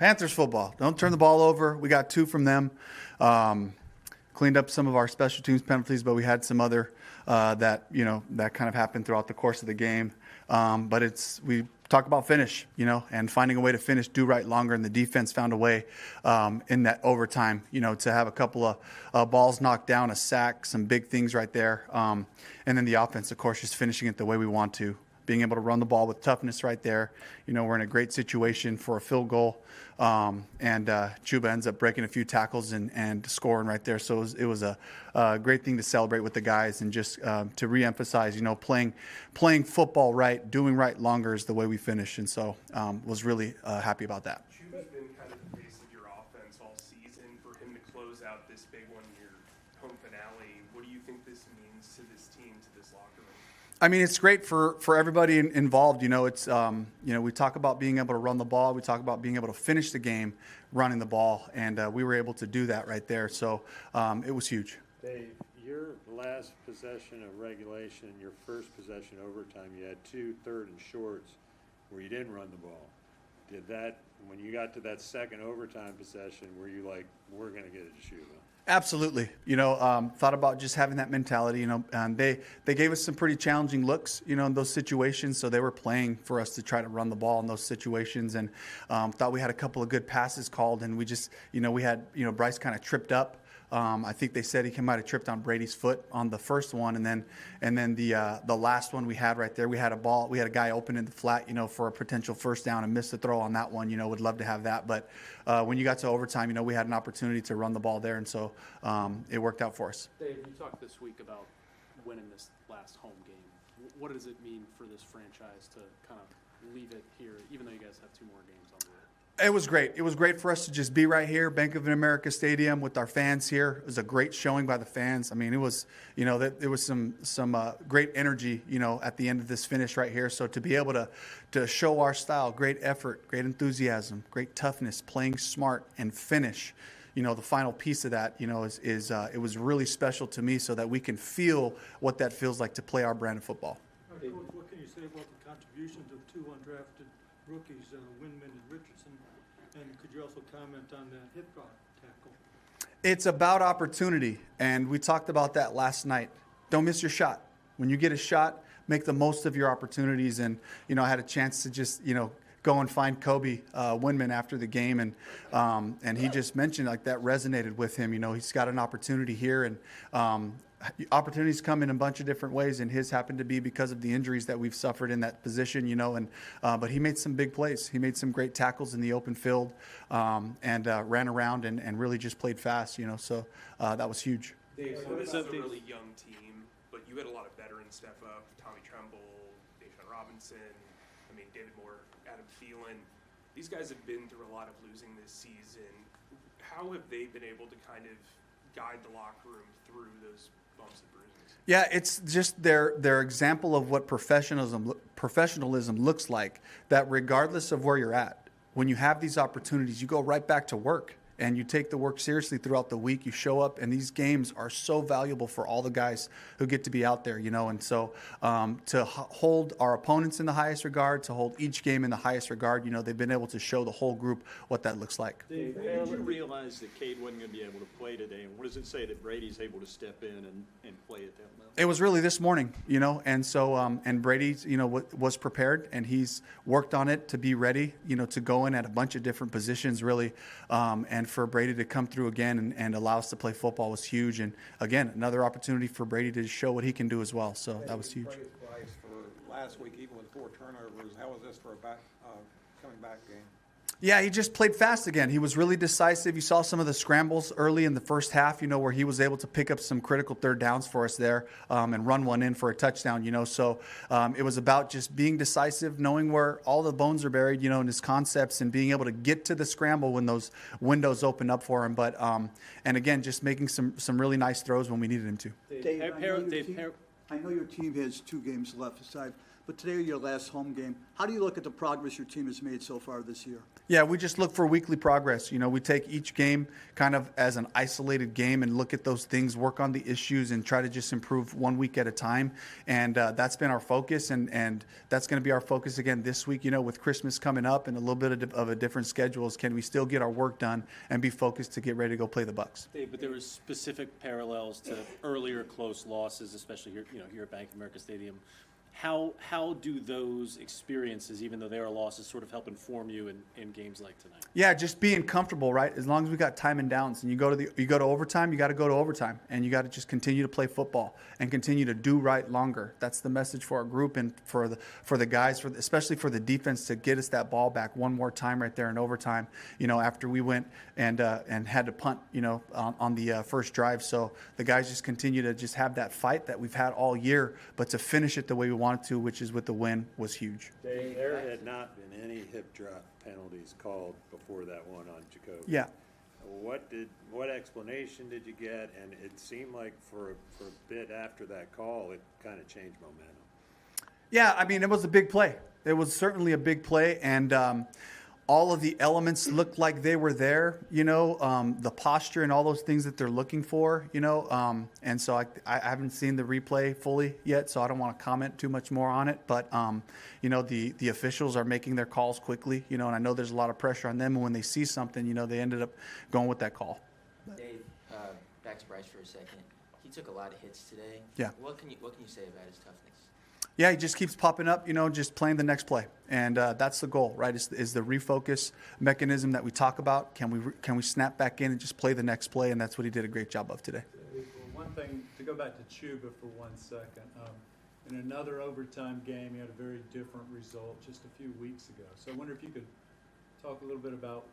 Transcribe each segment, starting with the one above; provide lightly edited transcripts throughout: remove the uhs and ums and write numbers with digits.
Panthers football. Don't turn the ball over. We got 2 from them. Cleaned up some of our special teams penalties, but we had some other that kind of happened throughout the course of the game. But we talk about finish, and finding a way to finish, do right longer, and the defense found a way in that overtime, to have a couple of balls knocked down, a sack, some big things right there. And then the offense, of course, just finishing it the way we want to. Being able to run the ball with toughness right there. We're in a great situation for a field goal. And Chuba ends up breaking a few tackles and scoring right there. So it was a great thing to celebrate with the guys and just to reemphasize, playing football right, doing right longer is the way we finish. And so was really happy about that. Chuba's been kind of the face of your offense all season. For him to close out this big one, your home finale, what do you think this means to this team, to this locker room? I mean, it's great for everybody involved. It's we talk about being able to run the ball. We talk about being able to finish the game running the ball, and we were able to do that right there. So it was huge. Dave, your last possession of regulation, your first possession overtime, you had 2 third and shorts where you didn't run the ball. Did that, when you got to that second overtime possession, were you like, we're going to get it to Chuba? Absolutely. Thought about just having that mentality, and they gave us some pretty challenging looks, in those situations. So they were playing for us to try to run the ball in those situations, and thought we had a couple of good passes called, and we just, we had, Bryce kind of tripped up. I think they said he might have tripped on Brady's foot on the first one, and then the last one we had right there, we had a guy open in the flat, for a potential first down and missed the throw on that one. Would love to have that, but when you got to overtime, we had an opportunity to run the ball there, and so it worked out for us. Dave, you talked this week about winning this last home game. What does it mean for this franchise to kind of leave it here, even though you guys have 2 more games on the road? It was great. It was great for us to just be right here, Bank of America Stadium, with our fans here. It was a great showing by the fans. I mean, it was, there was some great energy, at the end of this finish right here. So to be able to show our style, great effort, great enthusiasm, great toughness, playing smart, and finish, the final piece of that, it was really special to me, so that we can feel what that feels like to play our brand of football. Coach, what can you say about the contributions of 2 undrafted rookies, Windman and Richardson? And could you also comment on that hip drop tackle? It's about opportunity, and we talked about that last night. Don't miss your shot. When you get a shot, make the most of your opportunities. And, I had a chance to just, go and find Kobe Windman after the game, and he just mentioned, like, that resonated with him. He's got an opportunity here, and opportunities come in a bunch of different ways, and his happened to be because of the injuries that we've suffered in that position, but he made some big plays. He made some great tackles in the open field, and ran around and really just played fast, so that was huge. Dave, so this is a really young team, but you had a lot of veterans step up. Tommy Tremble, Deshaun Robinson, David Moore, Adam Thielen. These guys have been through a lot of losing this season. How have they been able to kind of guide the locker room through those bumps and bruises? Yeah, it's just their example of what professionalism looks like, that regardless of where you're at, when you have these opportunities, you go right back to work. And you take the work seriously throughout the week. You show up, and these games are so valuable for all the guys who get to be out there, And so to hold our opponents in the highest regard, to hold each game in the highest regard, they've been able to show the whole group what that looks like. Dave, when did you realize that Cade wasn't going to be able to play today? And what does it say that Brady's able to step in and play at that level? It was really this morning, And so, and Brady, was prepared, and he's worked on it to be ready, to go in at a bunch of different positions, really, and for Brady to come through again and allow us to play football was huge. And again, another opportunity for Brady to show what he can do as well. So that was huge. Bryce for last week, even with 4 turnovers. How was this for a coming back game? Yeah, he just played fast again. He was really decisive. You saw some of the scrambles early in the first half, where he was able to pick up some critical third downs for us there, and run one in for a touchdown, So it was about just being decisive, knowing where all the bones are buried, in his concepts, and being able to get to the scramble when those windows open up for him. But and again, just making some really nice throws when we needed him to. Dave, I know your team has 2 games left aside, but today your last home game. How do you look at the progress your team has made so far this year? Yeah, we just look for weekly progress. We take each game kind of as an isolated game and look at those things, work on the issues, and try to just improve 1 week at a time. And that's been our focus, and that's going to be our focus again this week. With Christmas coming up and a little bit of a different schedule, is can we still get our work done and be focused to get ready to go play the Bucs? Dave, but there was specific parallels to earlier close losses, especially here at Bank of America Stadium. How do those experiences, even though they are losses, sort of help inform you in games like tonight? Yeah, just being comfortable, right? As long as we got time and downs, and you go to overtime, you got to go to overtime, and you got to just continue to play football and continue to do right longer. That's the message for our group and for the guys, especially for the defense, to get us that ball back one more time right there in overtime. After we went and had to punt, on the first drive. So the guys just continue to just have that fight that we've had all year, but to finish it the way we wanted to, which is with the win, was huge. Dave, there had not been any hip drop penalties called before that one on Jacoby. Yeah. What explanation did you get? And it seemed like for a bit after that call, it kind of changed momentum. Yeah, I mean, it was a big play. It was certainly a big play, and all of the elements looked like they were there, the posture and all those things that they're looking for, and so I haven't seen the replay fully yet, so I don't want to comment too much more on it. But, the officials are making their calls quickly, and I know there's a lot of pressure on them. And when they see something, they ended up going with that call. Dave, back to Bryce for a second. He took a lot of hits today. Yeah. What can you say about his toughness? Yeah, he just keeps popping up, just playing the next play, and that's the goal, right? Is the refocus mechanism that we talk about? Can we snap back in and just play the next play? And that's what he did a great job of today. One thing, to go back to Chuba for 1 second, in another overtime game, he had a very different result just a few weeks ago. So I wonder if you could talk a little bit about,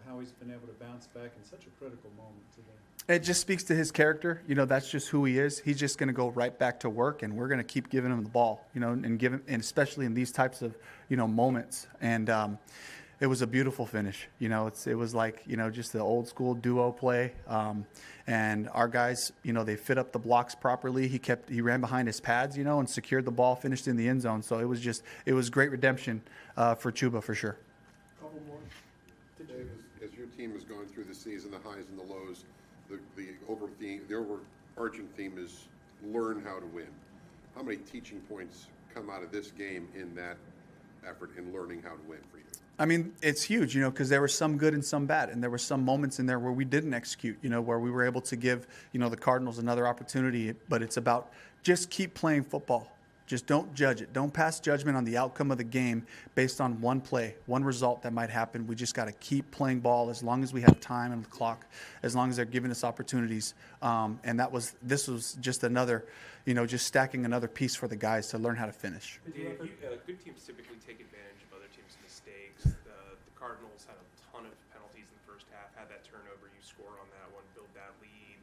how he's been able to bounce back in such a critical moment today. It just speaks to his character. That's just who he is. He's just going to go right back to work, and we're going to keep giving him the ball, and and especially in these types of, moments. And it was a beautiful finish. It was like, just the old school duo play. And our guys, they fit up the blocks properly. He ran behind his pads, and secured the ball, finished in the end zone. So it was great redemption for Chuba for sure. Couple more. Dave, as your team has gone through the season, the highs and the lows, the overarching theme is learn how to win. How many teaching points come out of this game in that effort in learning how to win for you? I mean, it's huge, because there were some good and some bad, and there were some moments in there where we didn't execute, where we were able to give, the Cardinals another opportunity. But it's about just keep playing football. Just don't judge it. Don't pass judgment on the outcome of the game based on one play, one result that might happen. We just got to keep playing ball as long as we have time and the clock, as long as they're giving us opportunities. And this was just another, just stacking another piece for the guys to learn how to finish. Dave, good teams typically take advantage of other teams' mistakes. The Cardinals had a ton of penalties in the first half, had that turnover, you score on that one, build that lead.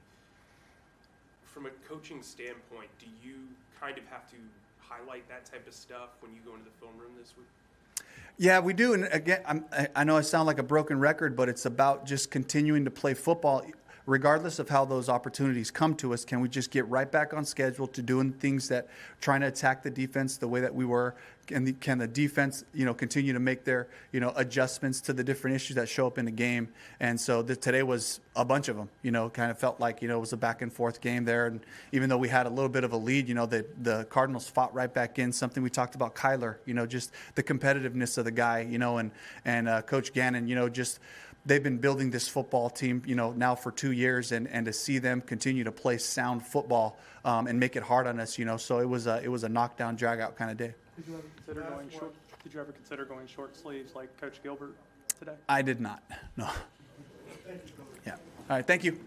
From a coaching standpoint, do you kind of have to highlight that type of stuff when you go into the film room this week? Yeah, we do. And again, I know I sound like a broken record, but it's about just continuing to play football. Regardless of how those opportunities come to us, can we just get right back on schedule to doing things that trying to attack the defense the way that we were? Can the defense, continue to make their, adjustments to the different issues that show up in the game? And so today was a bunch of them, kind of felt like, it was a back and forth game there. And even though we had a little bit of a lead, the Cardinals fought right back in. Something we talked about, Kyler, just the competitiveness of the guy, and Coach Gannon, just they've been building this football team, now for 2 years, and to see them continue to play sound football and make it hard on us, so it was a knockdown, drag out kind of day. Did you ever consider going short sleeves like Coach Gilbert today? I did not. No. Yeah. All right. Thank you.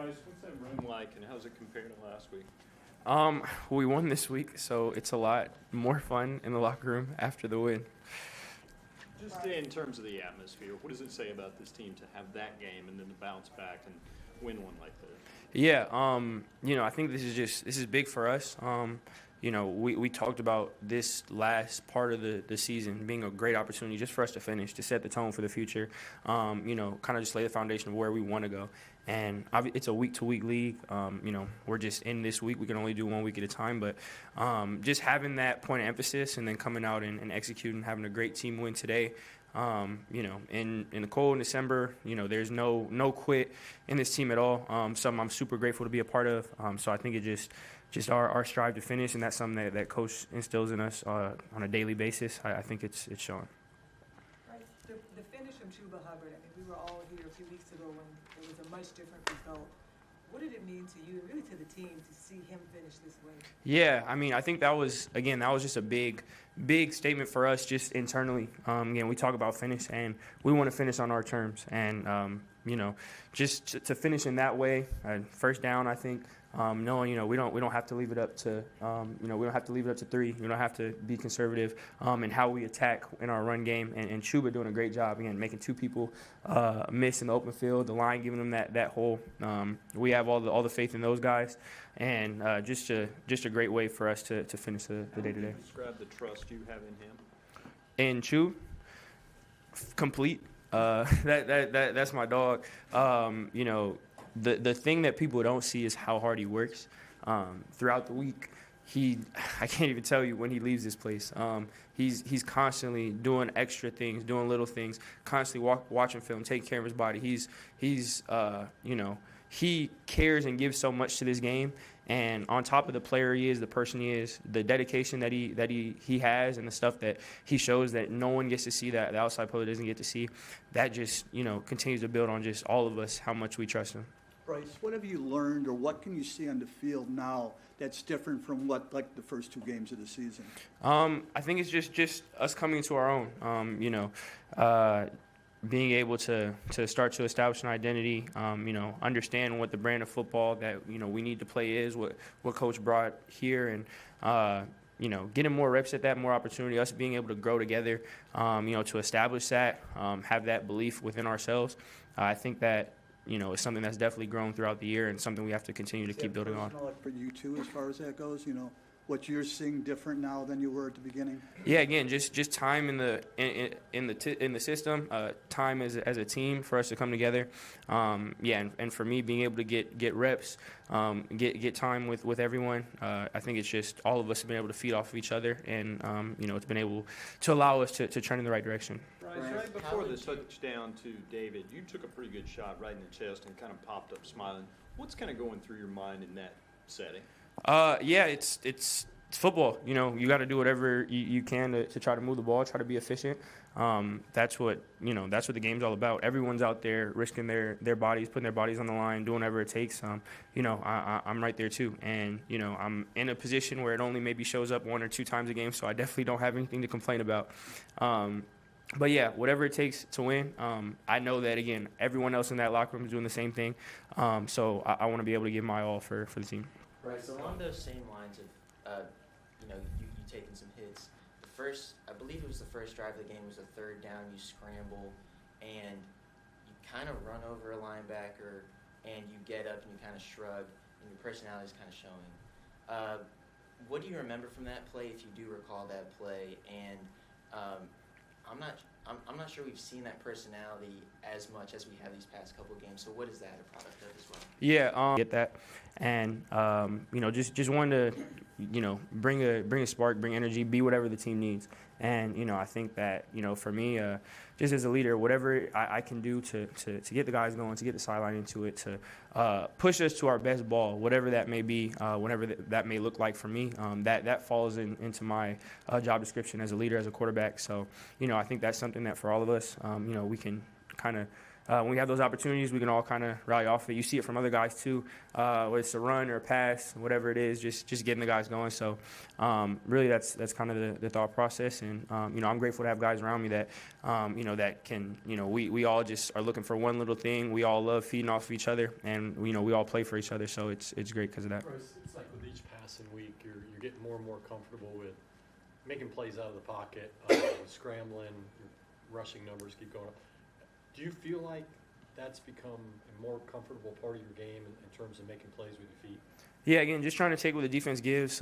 Bryce, what's that room like, and how's it compare to last week? We won this week, so it's a lot more fun in the locker room after the win. Just in terms of the atmosphere, what does it say about this team to have that game and then to bounce back and win one like that? Yeah, I think this is big for us. We talked about this last part of the season being a great opportunity just for us to finish, to set the tone for the future, kind of just lay the foundation of where we want to go. And it's a week-to-week league. We're just in this week. We can only do 1 week at a time. But just having that point of emphasis and then coming out and executing, having a great team win today, in the cold in December, there's no quit in this team at all. Something I'm super grateful to be a part of. So I think it just our strive to finish, and that's something that Coach instills in us on a daily basis. I think it's showing. Right. The finish from Chuba Hubbard, we were all here a few weeks ago when it was a much different result. What did it mean to you, really to the team, to see him finish this way? Yeah, I think that was just a big statement for us just internally. Again, we talk about finish, and we want to finish on our terms. And, just to finish in that way, first down, I think, knowing, we don't have to leave it up to, we don't have to leave it up to three. We don't have to be conservative in how we attack in our run game. And Chuba doing a great job, again, making two people miss in the open field, the line giving them that hole. We have all the faith in those guys. And just a great way for us to finish the day-to-day. Describe the trust you have in him. And Chu, complete. That's my dog. The thing that people don't see is how hard he works throughout the week. I can't even tell you when he leaves this place. He's constantly doing extra things, doing little things, constantly watching film, taking care of his body. He cares and gives so much to this game. And on top of the player he is, the person he is, the dedication that he has, and the stuff that he shows that no one gets to see, that the outside public doesn't get to see, that just continues to build on just all of us how much we trust him. Bryce, what have you learned, or what can you see on the field now that's different from the first two games of the season? I think it's just us coming to our own. Being able to start to establish an identity, understand what the brand of football that we need to play is, what Coach brought here, and getting more reps at that, more opportunity, us being able to grow together, to establish that, have that belief within ourselves. I think that it's something that's definitely grown throughout the year and something we have to continue to keep building on. For you too, as far as that goes, what you're seeing different now than you were at the beginning? Yeah, again, just time in the system, time as a team for us to come together. And for me, being able to get reps, get time with everyone. I think it's just all of us have been able to feed off of each other, and it's been able to allow us to turn in the right direction. Right before the touchdown to David, you took a pretty good shot right in the chest and kind of popped up smiling. What's kind of going through your mind in that setting? It's football. You got to do whatever you can to try to move the ball, try to be efficient. That's what the game's all about. Everyone's out there risking their bodies, putting their bodies on the line, doing whatever it takes. I'm right there too, and I'm in a position where it only maybe shows up 1 or 2 times a game, so I definitely don't have anything to complain about. But yeah, whatever it takes to win. I know that, again, everyone else in that locker room is doing the same thing. So I want to be able to give my all for the team. Right. So along those same lines of, you taking some hits. I believe it was the first drive of the game was a third down. You scramble and you kind of run over a linebacker, and you get up and you kind of shrug, and your personality is kind of showing. What do you remember from that play, if you do recall that play? And I'm not sure we've seen that personality as much as we have these past couple of games. So what is that a product of as well? Yeah, get that, and just wanted to bring a spark, bring energy, be whatever the team needs. And I think that for me, just as a leader, whatever I can do to get the guys going, to get the sideline into it, to push us to our best ball, whatever that may be, whatever that may look like for me, that falls into my job description as a leader, as a quarterback. So I think that's something that for all of us, we can kind of when we have those opportunities, we can all kind of rally off of it. You see it from other guys too, whether it's a run or a pass, whatever it is, just getting the guys going. So really that's kind of the thought process. And, I'm grateful to have guys around me that, that can, we all just are looking for one little thing. We all love feeding off of each other, and, we all play for each other. So it's great because of that. Bryce, it's like with each passing week, you're getting more and more comfortable with making plays out of the pocket, scrambling, your rushing numbers keep going up. Do you feel like that's become a more comfortable part of your game in terms of making plays with your feet? Yeah, again, just trying to take what the defense gives.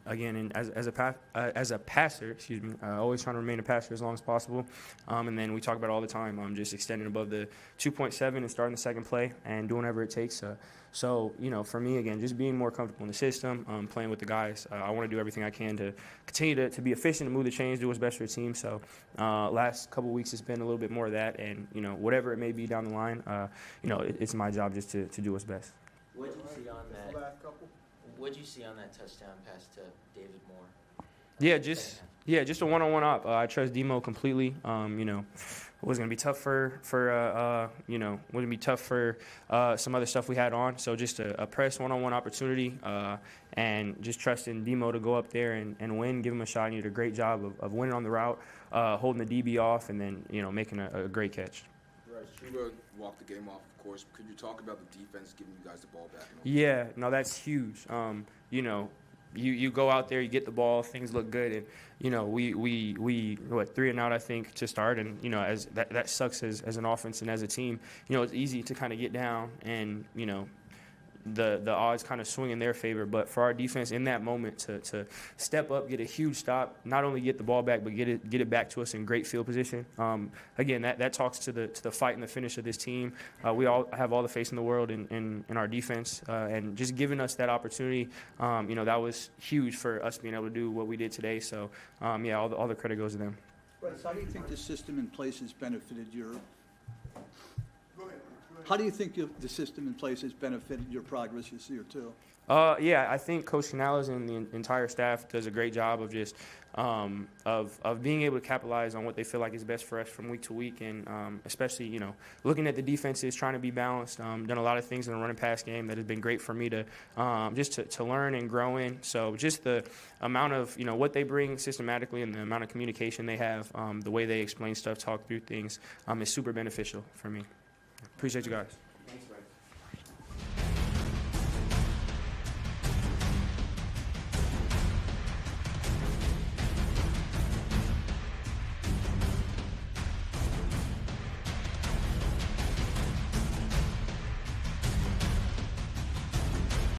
Again, and as a passer, always trying to remain a passer as long as possible. And then we talk about it all the time, just extending above the 2.7 and starting the second play and doing whatever it takes. So, for me, again, just being more comfortable in the system, playing with the guys. I want to do everything I can to continue to be efficient, to move the chains, do what's best for the team. So last couple weeks it's been a little bit more of that. And, whatever it may be down the line, it's my job just to do what's best. What did you see on that? What did you see on that touchdown pass to David Moore? Just a one-on-one op. I trust Demo completely. It was gonna be tough for wouldn't be tough for some other stuff we had on. So just a press one-on-one opportunity, and just trusting Demo to go up there and win, give him a shot. And he did a great job of winning on the route, holding the DB off, and then making a great catch. Chuba walked the game off, of course. Could you talk about the defense giving you guys the ball back? Yeah, no, that's huge. You go out there, you get the ball, things look good, and we 3 and out, I think, to start, and as that sucks as an offense and as a team. It's easy to kind of get down, and the odds kind of swing in their favor. But for our defense in that moment to step up, get a huge stop, not only get the ball back, but get it back to us in great field position. Again, that talks to the fight and the finish of this team. We all have all the faith in the world in our defense, and just giving us that opportunity. That was huge for us being able to do what we did today. So all the credit goes to them. Bryce, how do you think the system in place has benefited your? How do you think the system in place has benefited your progress this year, too? I think Coach Canales and the entire staff does a great job of just of being able to capitalize on what they feel like is best for us from week to week, and especially looking at the defenses, trying to be balanced. Done a lot of things in the running pass game that has been great for me to just to learn and grow in. So just the amount of what they bring systematically and the amount of communication they have, the way they explain stuff, talk through things, is super beneficial for me. Appreciate you guys. Thanks, Bryce.